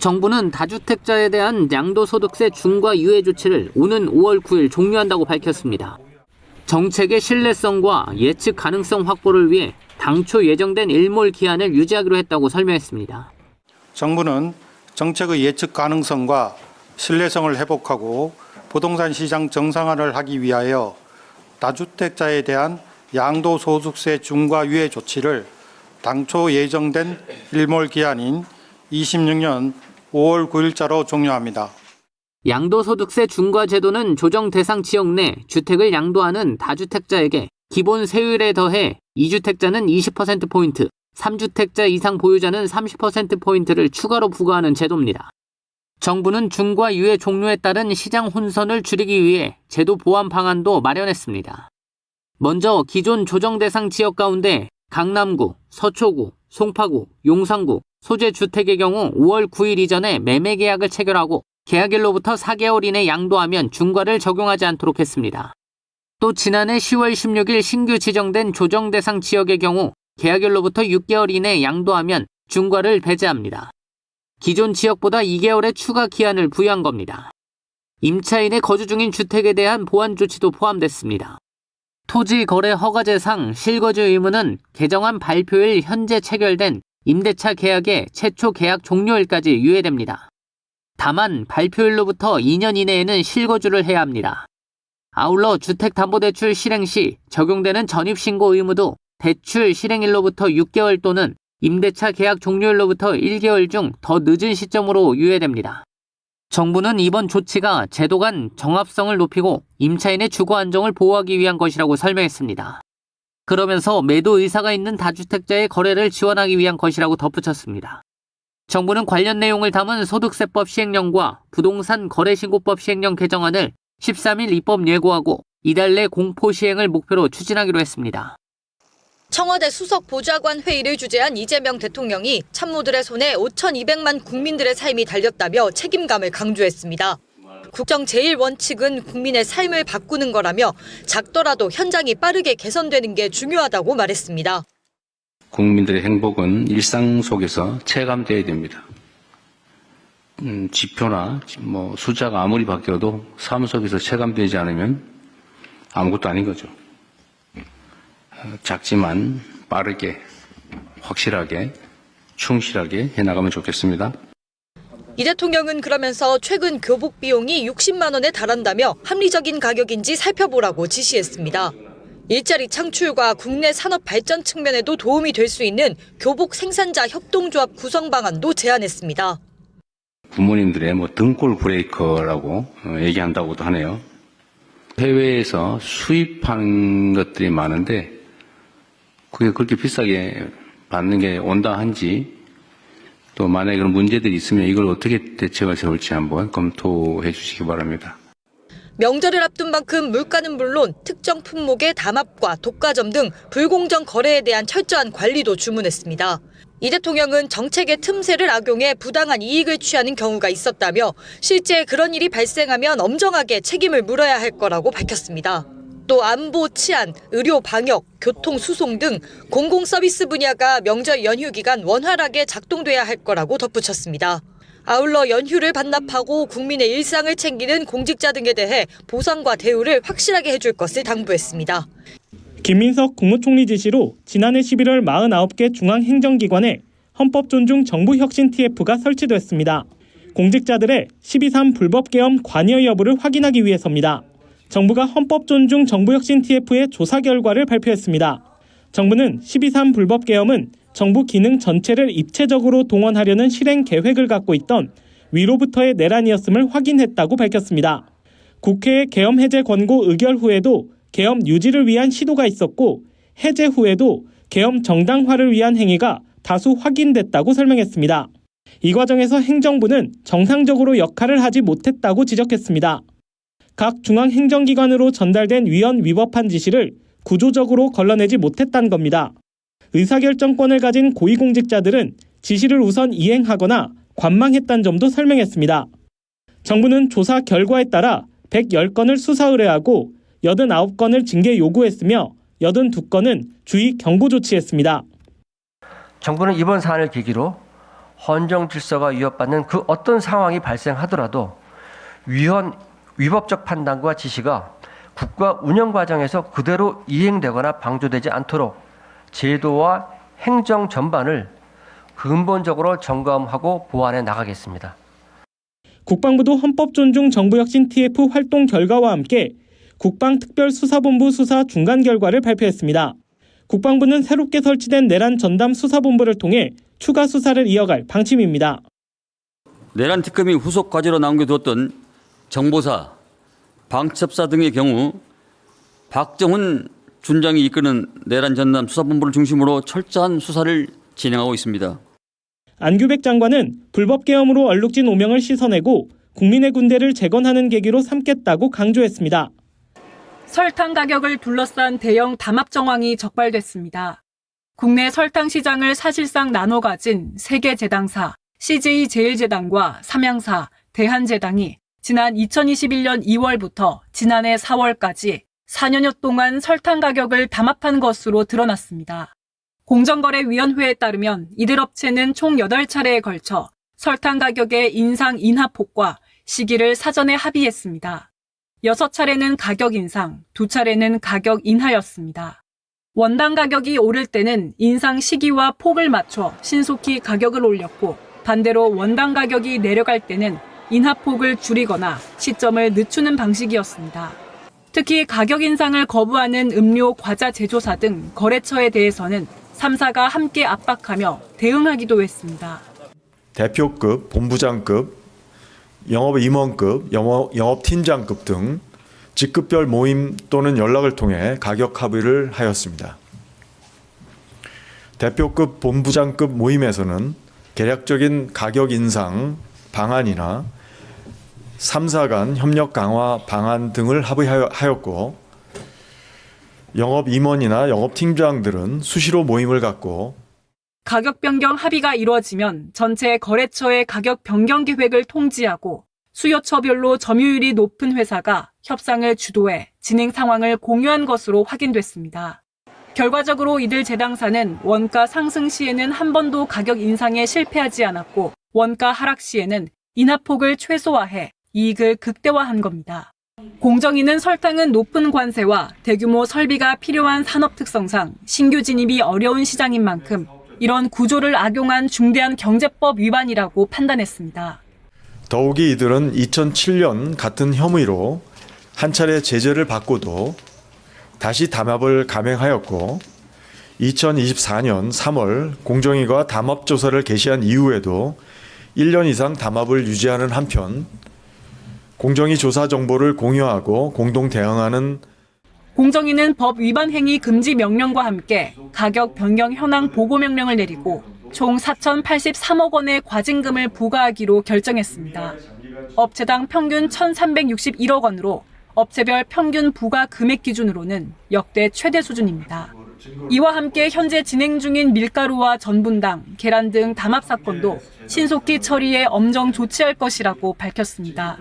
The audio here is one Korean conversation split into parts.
정부는 다주택자에 대한 양도소득세 중과 유예 조치를 오는 5월 9일 종료한다고 밝혔습니다. 정책의 신뢰성과 예측 가능성 확보를 위해 당초 예정된 일몰 기한을 유지하기로 했다고 설명했습니다. 정부는 정책의 예측 가능성과 신뢰성을 회복하고 부동산 시장 정상화를 하기 위하여 다주택자에 대한 양도소득세 중과 유예 조치를 당초 예정된 일몰 기한인 26년 5월 9일자로 종료합니다. 양도소득세 중과 제도는 조정 대상 지역 내 주택을 양도하는 다주택자에게 기본 세율에 더해 2주택자는 20%포인트, 3주택자 이상 보유자는 30%포인트를 추가로 부과하는 제도입니다. 정부는 중과 유예 종료에 따른 시장 혼선을 줄이기 위해 제도 보완 방안도 마련했습니다. 먼저 기존 조정 대상 지역 가운데 강남구, 서초구, 송파구, 용산구, 소재주택의 경우 5월 9일 이전에 매매 계약을 체결하고 계약일로부터 4개월 이내 양도하면 중과를 적용하지 않도록 했습니다. 또 지난해 10월 16일 신규 지정된 조정 대상 지역의 경우 계약일로부터 6개월 이내 양도하면 중과를 배제합니다. 기존 지역보다 2개월의 추가 기한을 부여한 겁니다. 임차인의 거주 중인 주택에 대한 보완 조치도 포함됐습니다. 토지 거래 허가제상 실거주 의무는 개정안 발표일 현재 체결된 임대차 계약의 최초 계약 종료일까지 유예됩니다. 다만 발표일로부터 2년 이내에는 실거주를 해야 합니다. 아울러 주택담보대출 실행 시 적용되는 전입신고 의무도 대출 실행일로부터 6개월 또는 임대차 계약 종료일로부터 1개월 중 더 늦은 시점으로 유예됩니다. 정부는 이번 조치가 제도 간 정합성을 높이고 임차인의 주거 안정을 보호하기 위한 것이라고 설명했습니다. 그러면서 매도 의사가 있는 다주택자의 거래를 지원하기 위한 것이라고 덧붙였습니다. 정부는 관련 내용을 담은 소득세법 시행령과 부동산 거래신고법 시행령 개정안을 13일 입법 예고하고 이달 내 공포 시행을 목표로 추진하기로 했습니다. 청와대 수석 보좌관 회의를 주재한 이재명 대통령이 참모들의 손에 5,200만 국민들의 삶이 달렸다며 책임감을 강조했습니다. 국정 제1원칙은 국민의 삶을 바꾸는 거라며 작더라도 현장이 빠르게 개선되는 게 중요하다고 말했습니다. 국민들의 행복은 일상 속에서 체감돼야 됩니다. 지표나 숫자가 아무리 바뀌어도 삶 속에서 체감되지 않으면 아무것도 아닌 거죠. 작지만 빠르게, 확실하게, 충실하게 해나가면 좋겠습니다. 이 대통령은 그러면서 최근 교복 비용이 60만 원에 달한다며 합리적인 가격인지 살펴보라고 지시했습니다. 일자리 창출과 국내 산업 발전 측면에도 도움이 될 수 있는 교복 생산자 협동조합 구성 방안도 제안했습니다. 부모님들의 등골 브레이커라고 얘기한다고도 하네요. 해외에서 수입하는 것들이 많은데 그게 그렇게 비싸게 받는 게 온당한지 또 만약에 그런 문제들이 있으면 이걸 어떻게 대책을 세울지 한번 검토해 주시기 바랍니다. 명절을 앞둔 만큼 물가는 물론 특정 품목의 담합과 독과점 등 불공정 거래에 대한 철저한 관리도 주문했습니다. 이 대통령은 정책의 틈새를 악용해 부당한 이익을 취하는 경우가 있었다며 실제 그런 일이 발생하면 엄정하게 책임을 물어야 할 거라고 밝혔습니다. 또 안보, 치안, 의료, 방역, 교통, 수송 등 공공서비스 분야가 명절 연휴 기간 원활하게 작동돼야 할 거라고 덧붙였습니다. 아울러 연휴를 반납하고 국민의 일상을 챙기는 공직자 등에 대해 보상과 대우를 확실하게 해줄 것을 당부했습니다. 김민석 국무총리 지시로 지난해 11월 49개 중앙행정기관에 헌법존중 정부혁신 TF가 설치됐습니다. 공직자들의 12.3 불법계엄 관여 여부를 확인하기 위해서입니다. 정부가 헌법존중 정부혁신 TF의 조사 결과를 발표했습니다. 정부는 12.3 불법계엄은 정부 기능 전체를 입체적으로 동원하려는 실행 계획을 갖고 있던 위로부터의 내란이었음을 확인했다고 밝혔습니다. 국회의 계엄 해제 권고 의결 후에도 계엄 유지를 위한 시도가 있었고 해제 후에도 계엄 정당화를 위한 행위가 다수 확인됐다고 설명했습니다. 이 과정에서 행정부는 정상적으로 역할을 하지 못했다고 지적했습니다. 각 중앙행정기관으로 전달된 위헌 위법한 지시를 구조적으로 걸러내지 못했다는 겁니다. 의사결정권을 가진 고위공직자들은 지시를 우선 이행하거나 관망했다는 점도 설명했습니다. 정부는 조사 결과에 따라 110건을 수사 의뢰하고 89건을 징계 요구했으며 82건은 주의 경고 조치했습니다. 정부는 이번 사안을 계기로 헌정 질서가 위협받는 그 어떤 상황이 발생하더라도 위법적 판단과 지시가 국가 운영 과정에서 그대로 이행되거나 방조되지 않도록 제도와 행정 전반을 근본적으로 점검하고 보완해 나가겠습니다. 국방부도 헌법존중 정부혁신 TF 활동 결과와 함께 국방특별수사본부 수사 중간 결과를 발표했습니다. 국방부는 새롭게 설치된 내란 전담 수사본부를 통해 추가 수사를 이어갈 방침입니다. 내란 특검이 후속 과제로 남겨두었던 정보사, 방첩사 등의 경우 박정훈 준장이 이끄는 내란 전담 수사본부를 중심으로 철저한 수사를 진행하고 있습니다. 안규백 장관은 불법 계엄으로 얼룩진 오명을 씻어내고 국민의 군대를 재건하는 계기로 삼겠다고 강조했습니다. 설탕 가격을 둘러싼 대형 담합 정황이 적발됐습니다. 국내 설탕 시장을 사실상 나눠 가진 세계 제당사, CJ제일제당과 삼양사, 대한제당이 지난 2021년 2월부터 지난해 4월까지 4년여 동안 설탕 가격을 담합한 것으로 드러났습니다. 공정거래위원회에 따르면 이들 업체는 총 8차례에 걸쳐 설탕 가격의 인상 인하폭과 시기를 사전에 합의했습니다. 6차례는 가격 인상, 2차례는 가격 인하였습니다. 원당 가격이 오를 때는 인상 시기와 폭을 맞춰 신속히 가격을 올렸고 반대로 원당 가격이 내려갈 때는 인하폭을 줄이거나 시점을 늦추는 방식이었습니다. 특히 가격 인상을 거부하는 음료, 과자 제조사 등 거래처에 대해서는 3사가 함께 압박하며 대응하기도 했습니다. 대표급, 본부장급, 영업임원급, 영업팀장급 등 직급별 모임 또는 연락을 통해 가격 합의를 하였습니다. 대표급, 본부장급 모임에서는 계략적인 가격 인상 방안이나 3사 간 협력 강화 방안 등을 합의하였고 영업임원이나 영업팀장들은 수시로 모임을 갖고 가격 변경 합의가 이루어지면 전체 거래처의 가격 변경 계획을 통지하고 수요처별로 점유율이 높은 회사가 협상을 주도해 진행 상황을 공유한 것으로 확인됐습니다. 결과적으로 이들 제당사는 원가 상승 시에는 한 번도 가격 인상에 실패하지 않았고 원가 하락 시에는 인하폭을 최소화해 이익을 극대화한 겁니다. 공정위는 설탕은 높은 관세와 대규모 설비가 필요한 산업 특성상 신규 진입이 어려운 시장인 만큼 이런 구조를 악용한 중대한 경제법 위반이라고 판단했습니다. 더욱이 이들은 2007년 같은 혐의로 한 차례 제재를 받고도 다시 담합을 감행하였고 2024년 3월 공정위가 담합조사를 개시한 이후에도 1년 이상 담합을 유지하는 한편 공정위 조사 정보를 공유하고 공동 대응하는 공정위는 법 위반 행위 금지 명령과 함께 가격 변경 현황 보고 명령을 내리고 총 4,083억 원의 과징금을 부과하기로 결정했습니다. 업체당 평균 1,361억 원으로 업체별 평균 부과 금액 기준으로는 역대 최대 수준입니다. 이와 함께 현재 진행 중인 밀가루와 전분당, 계란 등 담합 사건도 신속히 처리해 엄정 조치할 것이라고 밝혔습니다.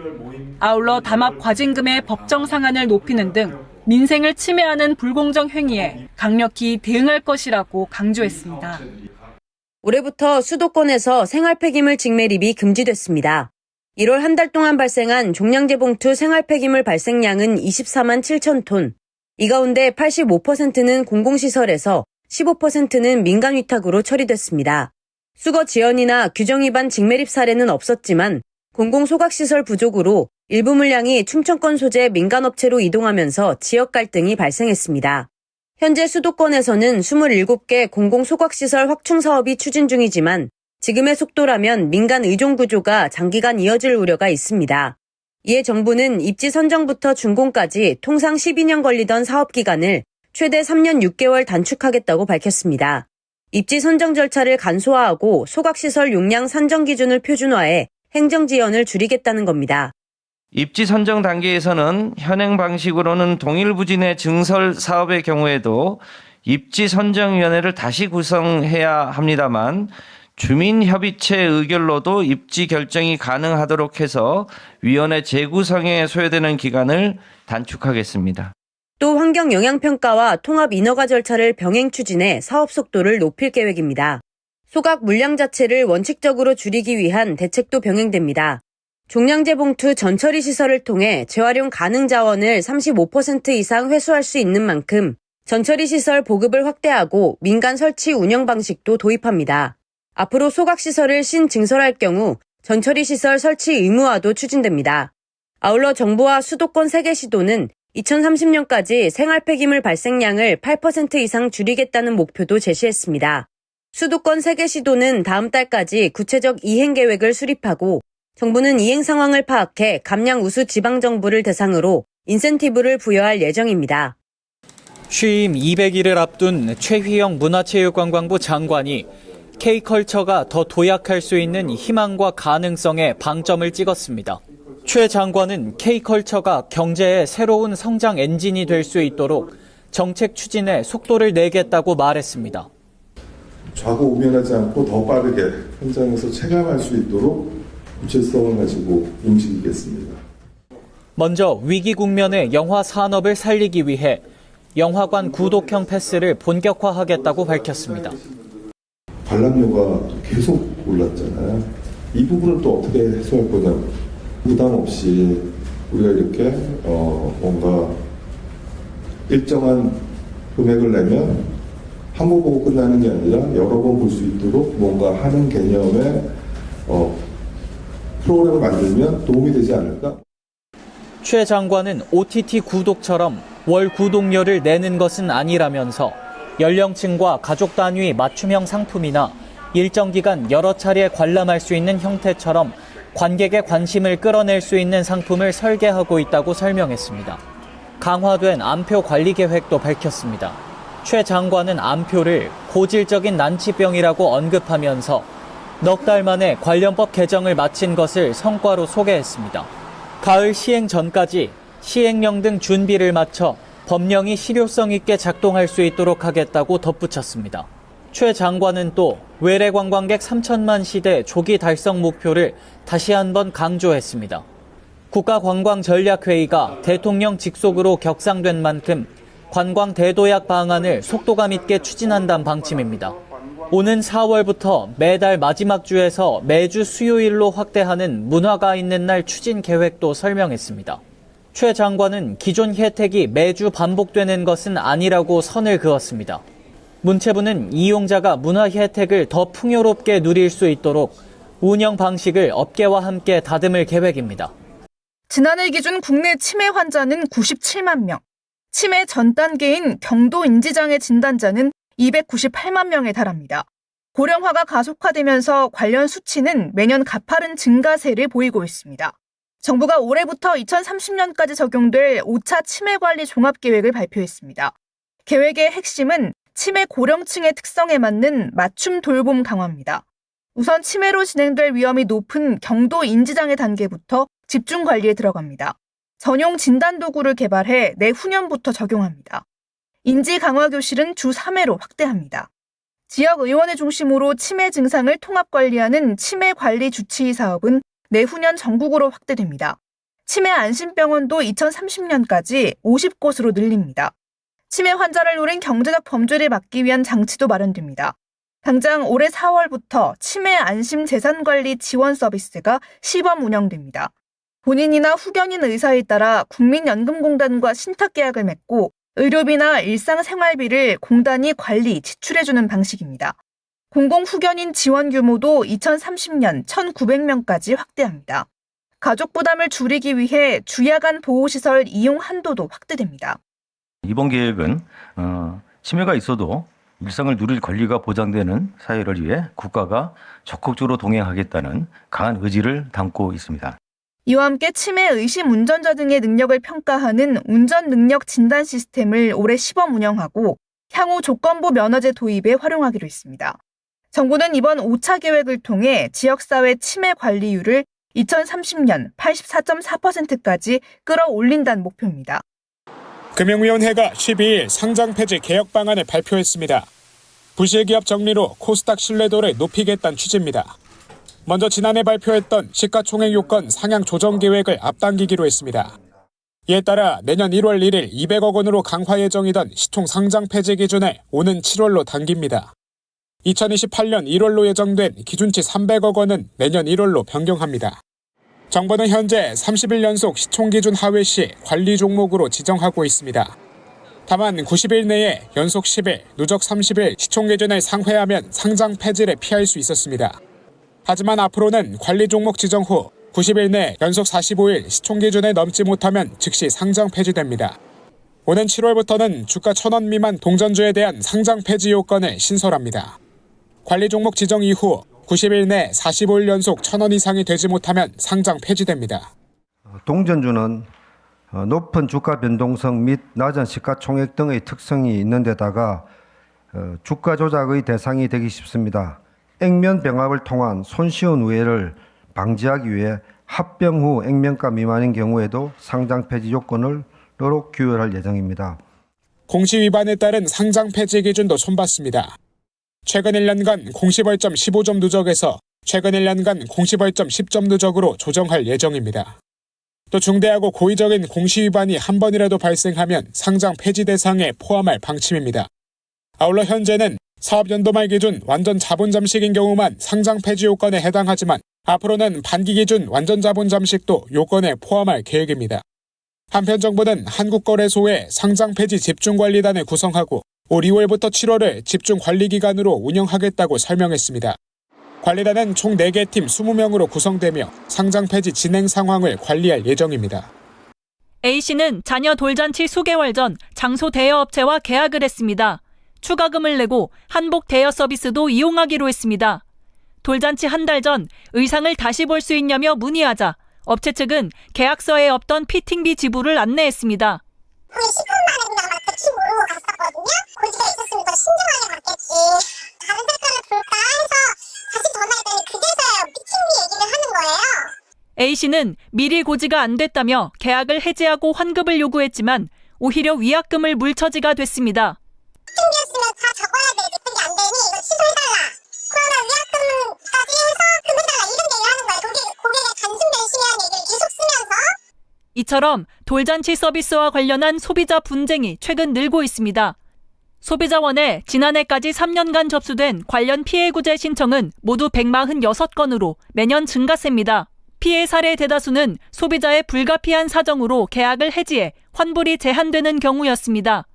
아울러 담합 과징금의 법정 상한을 높이는 등 민생을 침해하는 불공정 행위에 강력히 대응할 것이라고 강조했습니다. 올해부터 수도권에서 생활 폐기물 직매립이 금지됐습니다. 1월 한 달 동안 발생한 종량제 봉투 생활 폐기물 발생량은 24만 7천 톤. 이 가운데 85%는 공공시설에서 15%는 민간 위탁으로 처리됐습니다. 수거 지연이나 규정 위반 직매립 사례는 없었지만 공공소각시설 부족으로 일부 물량이 충청권 소재 민간업체로 이동하면서 지역 갈등이 발생했습니다. 현재 수도권에서는 27개 공공소각시설 확충 사업이 추진 중이지만 지금의 속도라면 민간 의존 구조가 장기간 이어질 우려가 있습니다. 이에 정부는 입지 선정부터 준공까지 통상 12년 걸리던 사업 기간을 최대 3년 6개월 단축하겠다고 밝혔습니다. 입지 선정 절차를 간소화하고 소각시설 용량 산정 기준을 표준화해 행정 지연을 줄이겠다는 겁니다. 입지 선정 단계에서는 현행 방식으로는 동일 부진의 증설 사업의 경우에도 입지 선정위원회를 다시 구성해야 합니다만 주민협의체 의결로도 입지 결정이 가능하도록 해서 위원회 재구성에 소요되는 기간을 단축하겠습니다. 또 환경영향평가와 통합 인허가 절차를 병행 추진해 사업 속도를 높일 계획입니다. 소각 물량 자체를 원칙적으로 줄이기 위한 대책도 병행됩니다. 종량제 봉투 전처리 시설을 통해 재활용 가능 자원을 35% 이상 회수할 수 있는 만큼 전처리 시설 보급을 확대하고 민간 설치 운영 방식도 도입합니다. 앞으로 소각 시설을 신증설할 경우 전처리 시설 설치 의무화도 추진됩니다. 아울러 정부와 수도권 3개 시도는 2030년까지 생활 폐기물 발생량을 8% 이상 줄이겠다는 목표도 제시했습니다. 수도권 3개 시도는 다음 달까지 구체적 이행 계획을 수립하고 정부는 이행 상황을 파악해 감량 우수 지방정부를 대상으로 인센티브를 부여할 예정입니다. 취임 200일을 앞둔 최휘영 문화체육관광부 장관이 K컬처가 더 도약할 수 있는 희망과 가능성에 방점을 찍었습니다. 최 장관은 K컬처가 경제의 새로운 성장 엔진이 될 수 있도록 정책 추진에 속도를 내겠다고 말했습니다. 좌고우면하지 않고 더 빠르게 현장에서 체감할 수 있도록 구체성을 가지고 움직이겠습니다. 먼저 위기 국면의 영화 산업을 살리기 위해 영화관 구독형 패스를 본격화하겠다고 밝혔습니다. 관람료가 계속 올랐잖아요. 이 부분을 또 어떻게 해소할 거냐고. 부담 없이 우리가 이렇게 뭔가 일정한 금액을 내면 한 번 보고 끝나는 게 아니라 여러 번 볼 수 있도록 뭔가 하는 개념의 프로그램을 만들면 도움이 되지 않을까? 최 장관은 OTT 구독처럼 월 구독료를 내는 것은 아니라면서 연령층과 가족 단위 맞춤형 상품이나 일정 기간 여러 차례 관람할 수 있는 형태처럼 관객의 관심을 끌어낼 수 있는 상품을 설계하고 있다고 설명했습니다. 강화된 암표 관리 계획도 밝혔습니다. 최 장관은 암표를 고질적인 난치병이라고 언급하면서 넉 달 만에 관련법 개정을 마친 것을 성과로 소개했습니다. 가을 시행 전까지 시행령 등 준비를 마쳐 법령이 실효성 있게 작동할 수 있도록 하겠다고 덧붙였습니다. 최 장관은 또 외래 관광객 3천만 시대 조기 달성 목표를 다시 한번 강조했습니다. 국가관광전략회의가 대통령 직속으로 격상된 만큼 관광 대도약 방안을 속도감 있게 추진한다는 방침입니다. 오는 4월부터 매달 마지막 주에서 매주 수요일로 확대하는 문화가 있는 날 추진 계획도 설명했습니다. 최 장관은 기존 혜택이 매주 반복되는 것은 아니라고 선을 그었습니다. 문체부는 이용자가 문화 혜택을 더 풍요롭게 누릴 수 있도록 운영 방식을 업계와 함께 다듬을 계획입니다. 지난해 기준 국내 치매 환자는 97만 명, 치매 전 단계인 경도 인지장애 진단자는 298만 명에 달합니다. 고령화가 가속화되면서 관련 수치는 매년 가파른 증가세를 보이고 있습니다. 정부가 올해부터 2030년까지 적용될 5차 치매관리 종합계획을 발표했습니다. 계획의 핵심은 치매 고령층의 특성에 맞는 맞춤 돌봄 강화입니다. 우선 치매로 진행될 위험이 높은 경도 인지장애 단계부터 집중 관리에 들어갑니다. 전용 진단 도구를 개발해 내후년부터 적용합니다. 인지 강화 교실은 주 3회로 확대합니다. 지역 의원을 중심으로 치매 증상을 통합 관리하는 치매 관리 주치의 사업은 내후년 전국으로 확대됩니다. 치매 안심병원도 2030년까지 50곳으로 늘립니다. 치매 환자를 노린 경제적 범죄를 막기 위한 장치도 마련됩니다. 당장 올해 4월부터 치매 안심 재산관리 지원 서비스가 시범 운영됩니다. 본인이나 후견인 의사에 따라 국민연금공단과 신탁계약을 맺고 의료비나 일상생활비를 공단이 관리, 지출해주는 방식입니다. 공공후견인 지원 규모도 2030년 1,900명까지 확대합니다. 가족 부담을 줄이기 위해 주야간 보호시설 이용 한도도 확대됩니다. 이번 계획은 치매가 있어도 일상을 누릴 권리가 보장되는 사회를 위해 국가가 적극적으로 동행하겠다는 강한 의지를 담고 있습니다. 이와 함께 치매 의심 운전자 등의 능력을 평가하는 운전 능력 진단 시스템을 올해 시범 운영하고 향후 조건부 면허제 도입에 활용하기로 했습니다. 정부는 이번 5차 계획을 통해 지역사회 치매 관리율을 2030년 84.4%까지 끌어올린다는 목표입니다. 금융위원회가 12일 상장 폐지 개혁 방안을 발표했습니다. 부실기업 정리로 코스닥 신뢰도를 높이겠다는 취지입니다. 먼저 지난해 발표했던 시가총액 요건 상향 조정 계획을 앞당기기로 했습니다. 이에 따라 내년 1월 1일 200억 원으로 강화 예정이던 시총 상장 폐지 기준을 오는 7월로 당깁니다. 2028년 1월로 예정된 기준치 300억 원은 내년 1월로 변경합니다. 정부는 현재 30일 연속 시총 기준 하회 시 관리 종목으로 지정하고 있습니다. 다만 90일 내에 연속 10일, 누적 30일 시총 기준을 상회하면 상장 폐지를 피할 수 있었습니다. 하지만 앞으로는 관리 종목 지정 후 90일 내 연속 45일 시총 기준을 넘지 못하면 즉시 상장 폐지됩니다. 오는 7월부터는 주가 1,000원 미만 동전주에 대한 상장 폐지 요건을 신설합니다. 관리 종목 지정 이후 90일 내 45일 연속 1,000원 이상이 되지 못하면 상장 폐지됩니다. 동전주는 높은 주가 변동성 및 낮은 시가총액 등의 특성이 있는 데다가 주가 조작의 대상이 되기 쉽습니다. 액면 병합을 통한 손쉬운 우회를 방지하기 위해 합병 후 액면가 미만인 경우에도 상장 폐지 요건을 규율할 예정입니다. 공시 위반에 따른 상장 폐지 기준도 손봤습니다. 최근 1년간 공시벌점 15점 누적에서 최근 1년간 공시벌점 10점 누적으로 조정할 예정입니다. 또 중대하고 고의적인 공시 위반이 한 번이라도 발생하면 상장 폐지 대상에 포함할 방침입니다. 아울러 현재는 사업연도 말 기준 완전 자본 잠식인 경우만 상장 폐지 요건에 해당하지만 앞으로는 반기 기준 완전 자본 잠식도 요건에 포함할 계획입니다. 한편 정부는 한국거래소에 상장 폐지 집중관리단을 구성하고 올 2월부터 7월을 집중관리기간으로 운영하겠다고 설명했습니다. 관리단은 총 4개 팀 20명으로 구성되며 상장 폐지 진행 상황을 관리할 예정입니다. A씨는 자녀 돌잔치 수개월 전 장소 대여업체와 계약을 했습니다. 추가금을 내고 한복 대여 서비스도 이용하기로 했습니다. 돌잔치 한 달 전 의상을 다시 볼 수 있냐며 문의하자 업체 측은 계약서에 없던 피팅비 지불을 안내했습니다. 거의 10분만에 그냥 막 대충 모르고 갔었거든요. 고지가 있었으면 더 신중하게 갔겠지. 다른 색깔을 볼까 해서 다시 전화했더니 그제서야 피팅비 얘기를 하는 거예요. A씨는 미리 고지가 안 됐다며 계약을 해지하고 환급을 요구했지만 오히려 위약금을 물처지가 됐습니다. 피팅비였으면 다 적어야 되지. 그게 안 되니 이거 취소해달라. 그러면 위약금까지 해서 금해달라 이런 얘기를 하는 거예요. 고객의 단순 변심이라는 얘기를 계속 쓰면서. 이처럼 돌잔치 서비스와 관련한 소비자 분쟁이 최근 늘고 있습니다. 소비자원에 지난해까지 3년간 접수된 관련 피해 구제 신청은 모두 146건으로 매년 증가세입니다. 피해 사례 대다수는 소비자의 불가피한 사정으로 계약을 해지해 환불이 제한되는 경우였습니다.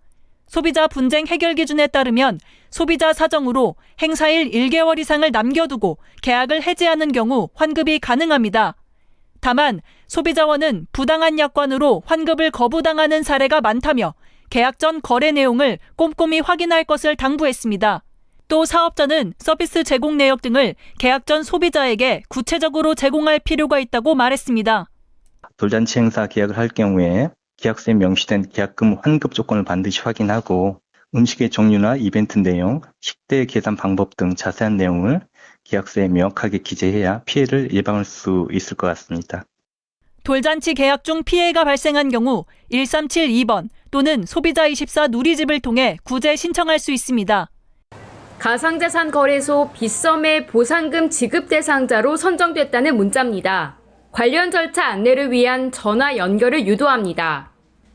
소비자 분쟁 해결 기준에 따르면 소비자 사정으로 행사일 1개월 이상을 남겨두고 계약을 해지하는 경우 환급이 가능합니다. 다만 소비자원은 부당한 약관으로 환급을 거부당하는 사례가 많다며 계약 전 거래 내용을 꼼꼼히 확인할 것을 당부했습니다. 또 사업자는 서비스 제공 내역 등을 계약 전 소비자에게 구체적으로 제공할 필요가 있다고 말했습니다. 돌잔치 행사 계약을 할 경우에 계약서에 명시된 계약금 환급 조건을 반드시 확인하고 음식의 종류나 이벤트 내용, 식대 계산 방법 등 자세한 내용을 계약서에 명확하게 기재해야 피해를 예방할 수 있을 것 같습니다. 돌잔치 계약 중 피해가 발생한 경우 1372번 또는 소비자24 누리집을 통해 구제 신청할 수 있습니다. 가상자산 거래소 빗썸의 보상금 지급 대상자로 선정됐다는 문자입니다. 관련 절차 안내를 위한 전화 연결을 유도합니다.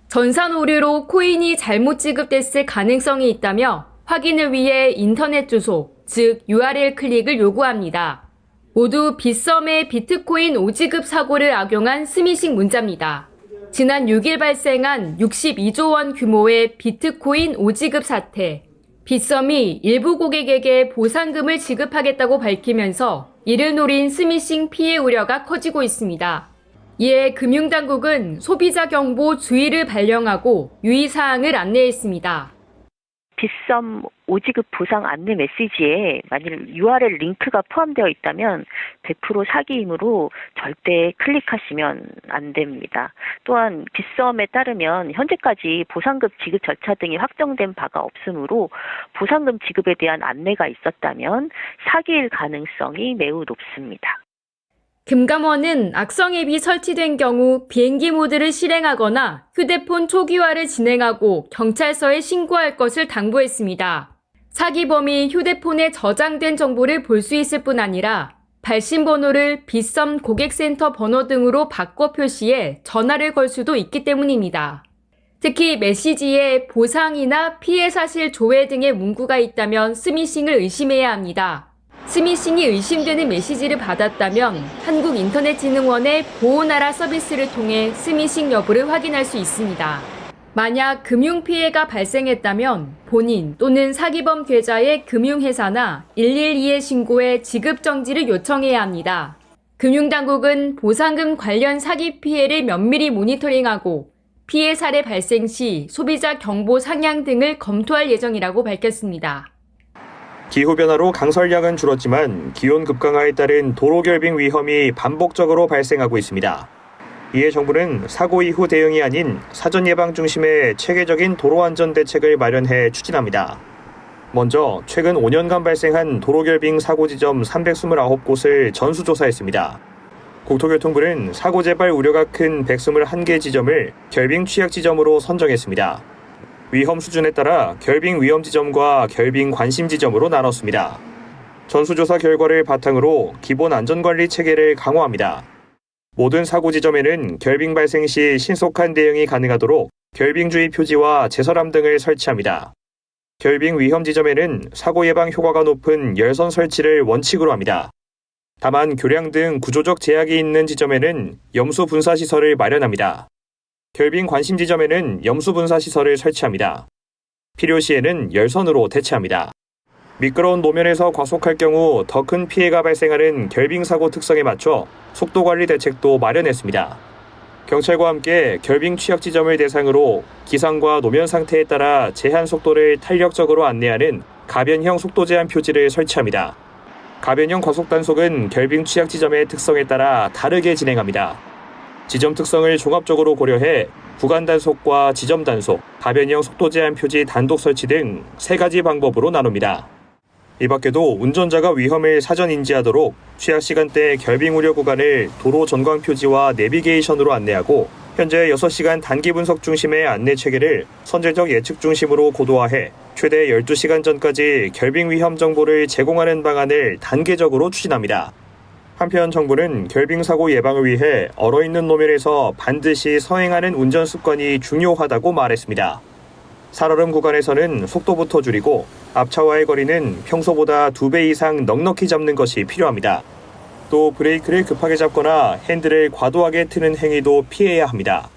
전산 오류로 코인이 잘못 지급됐을 가능성이 있다며 확인을 위해 인터넷 주소, 즉 URL 클릭을 요구합니다. 모두 빗썸의 비트코인 오지급 사고를 악용한 스미싱 문자입니다. 지난 6일 발생한 62조 원 규모의 비트코인 오지급 사태. 빗썸이 일부 고객에게 보상금을 지급하겠다고 밝히면서 이를 노린 스미싱 피해 우려가 커지고 있습니다. 이에 금융당국은 소비자 경보 주의를 발령하고 유의사항을 안내했습니다. 빗썸 오지급 보상 안내 메시지에 만일 URL 링크가 포함되어 있다면 100% 사기이므로 절대 클릭하시면 안 됩니다. 또한 빗썸에 따르면 현재까지 보상금 지급 절차 등이 확정된 바가 없으므로 보상금 지급에 대한 안내가 있었다면 사기일 가능성이 매우 높습니다. 금감원은 악성 앱이 설치된 경우 비행기 모드를 실행하거나 휴대폰 초기화를 진행하고 경찰서에 신고할 것을 당부했습니다. 사기범이 휴대폰에 저장된 정보를 볼 수 있을 뿐 아니라 발신 번호를 빗썸 고객센터 번호 등으로 바꿔 표시해 전화를 걸 수도 있기 때문입니다. 특히 메시지에 보상이나 피해 사실 조회 등의 문구가 있다면 스미싱을 의심해야 합니다. 스미싱이 의심되는 메시지를 받았다면 한국인터넷진흥원의 보호나라 서비스를 통해 스미싱 여부를 확인할 수 있습니다. 만약 금융피해가 발생했다면 본인 또는 사기범 계좌의 금융회사나 112에 신고해 지급정지를 요청해야 합니다. 금융당국은 보상금 관련 사기 피해를 면밀히 모니터링하고 피해 사례 발생 시 소비자 경보 상향 등을 검토할 예정이라고 밝혔습니다. 기후변화로 강설량은 줄었지만 기온 급강하에 따른 도로 결빙 위험이 반복적으로 발생하고 있습니다. 이에 정부는 사고 이후 대응이 아닌 사전 예방 중심의 체계적인 도로 안전 대책을 마련해 추진합니다. 먼저 최근 5년간 발생한 도로 결빙 사고 지점 329곳을 전수조사했습니다. 국토교통부는 사고 재발 우려가 큰 121개 지점을 결빙 취약 지점으로 선정했습니다. 위험 수준에 따라 결빙 위험 지점과 결빙 관심 지점으로 나눴습니다. 전수조사 결과를 바탕으로 기본 안전관리 체계를 강화합니다. 모든 사고 지점에는 결빙 발생 시 신속한 대응이 가능하도록 결빙주의 표지와 제설함 등을 설치합니다. 결빙 위험 지점에는 사고 예방 효과가 높은 열선 설치를 원칙으로 합니다. 다만 교량 등 구조적 제약이 있는 지점에는 염수 분사 시설을 마련합니다. 결빙 관심 지점에는 염수 분사 시설을 설치합니다. 필요시에는 열선으로 대체합니다. 미끄러운 노면에서 과속할 경우 더 큰 피해가 발생하는 결빙 사고 특성에 맞춰 속도 관리 대책도 마련했습니다. 경찰과 함께 결빙 취약 지점을 대상으로 기상과 노면 상태에 따라 제한 속도를 탄력적으로 안내하는 가변형 속도 제한 표지를 설치합니다. 가변형 과속 단속은 결빙 취약 지점의 특성에 따라 다르게 진행합니다. 지점 특성을 종합적으로 고려해 구간 단속과 지점 단속, 가변형 속도 제한 표지 단독 설치 등 3가지 방법으로 나눕니다. 이 밖에도 운전자가 위험을 사전 인지하도록 취약 시간대 결빙 우려 구간을 도로 전광 표지와 내비게이션으로 안내하고 현재 6시간 단기 분석 중심의 안내 체계를 선제적 예측 중심으로 고도화해 최대 12시간 전까지 결빙 위험 정보를 제공하는 방안을 단계적으로 추진합니다. 한편 정부는 결빙 사고 예방을 위해 얼어있는 노면에서 반드시 서행하는 운전 습관이 중요하다고 말했습니다. 살얼음 구간에서는 속도부터 줄이고 앞차와의 거리는 평소보다 2배 이상 넉넉히 잡는 것이 필요합니다. 또 브레이크를 급하게 잡거나 핸들을 과도하게 트는 행위도 피해야 합니다.